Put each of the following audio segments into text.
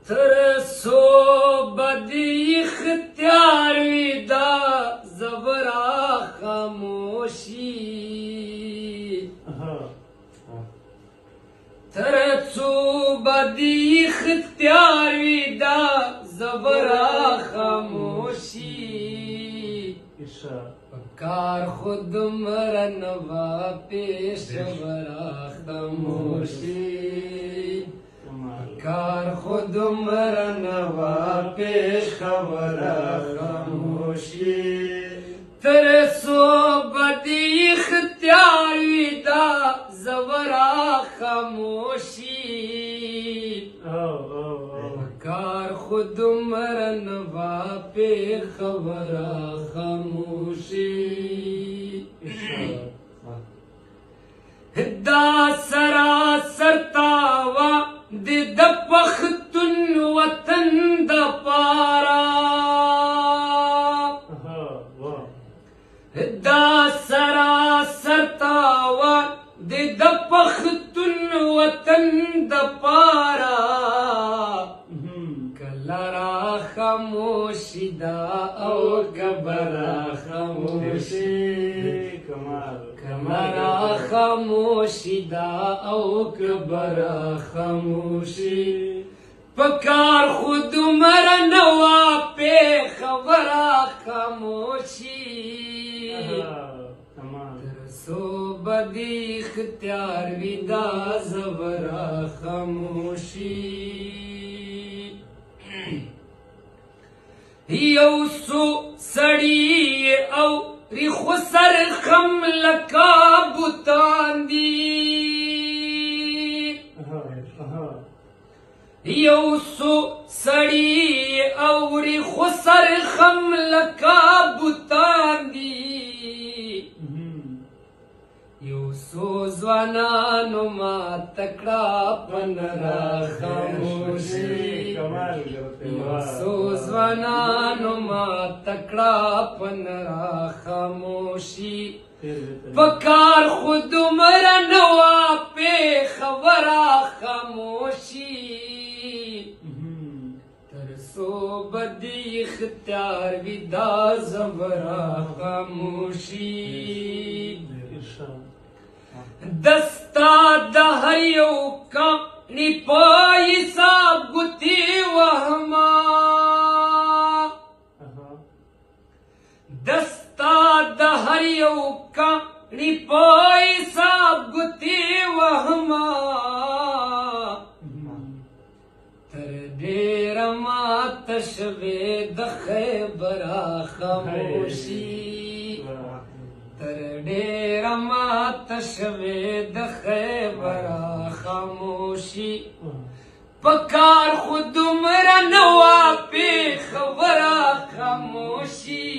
ترسو بدی اختیار ویدا زبرا خاموشی ترسو بدی اختیار ویدا زبرا خاموشی کار خود مرنوا پیش برا خاموشی کار خود مرنوا پیش خبر خاموشی ترسو بدی اختیار ویدا زورا خاموشی کار خود مرنوا پی خبر خاموشی دا سراسر تاوا د پختون وطن د پارا دا سراسر تاوا د پختون وطن د پارا کلرا خاموشی دا او کبرا خاموشی کمرا خاموشی دا او کبرا خاموشی پکار خود مرنوا پی خبرا خاموشی ترسو بدی اختیار ویدا زبرا خاموشی یو سو سڑی او ریخو سر خم لکا بوتان دی یو سو سڑی او ریخو سر خم لکا بوتان دی یو سو زوانانو ما تکڑا پن را خاموشی یو سو زوانانو ما تکڑا پن را خاموشی پکار خود مرنوا پی خبرا خاموشی ترسو بدی اختیار ویدا زبرا خاموشی دستا د هریو کا نی پای صاحب گتی وهما دستا د هریو کا نی پای صاحب گتی وهما تر ډیر ما تشوی د خیبر خاموشی تر ډیر ما تشوی د خیبر خاموشی پکار خود مرنوا پی خبر خاموشی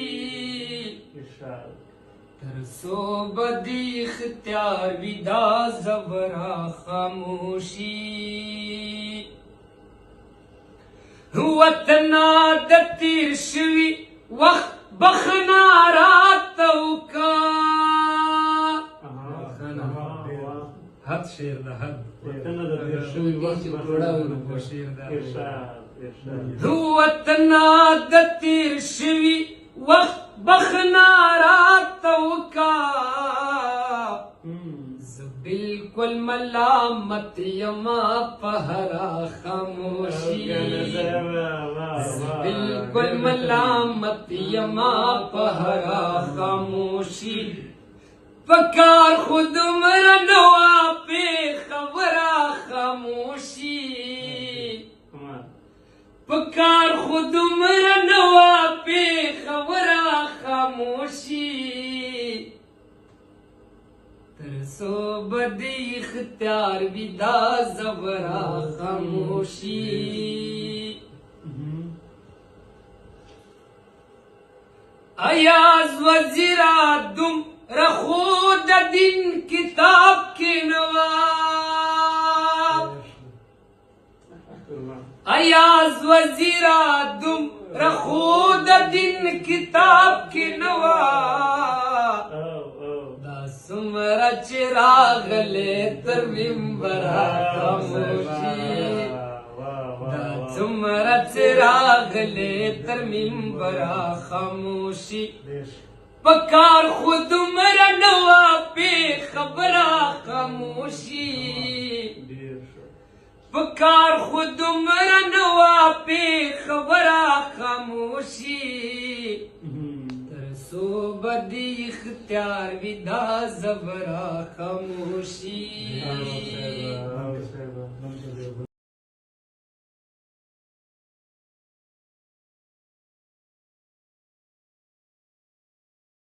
ترسو بدی اختیار ویدا زبرا خاموشی وطنا د تیر شوی وقت بخنا راتو کا حد شیر دا حد وطنا د تیر شوی وقت بخنا راتو کا بالکل ملامت یما پہرا خاموشی بالکل ملامت یما پہرا خاموشی پکار خود مرنوا پی خبرا خاموشی پکار خود مرنوا پی خبرا خاموشی ترسو بدی اختیار ویدا زبرا خاموشی ایاز وزیرا دم رخود دین کتاب کی نواب ایاز وزیرا دم رخود دین کتاب کی نواب سمرا چراغ لے تر منبرا خاموشی دا څومره څراغ لې تر منبره خاموشي پکار خود مرا نوا پہ خبرہ خاموشی پکار خود مرا نوا پہ خبرہ خاموشی ترسو بدی اختیار ودا زبرہ خاموشی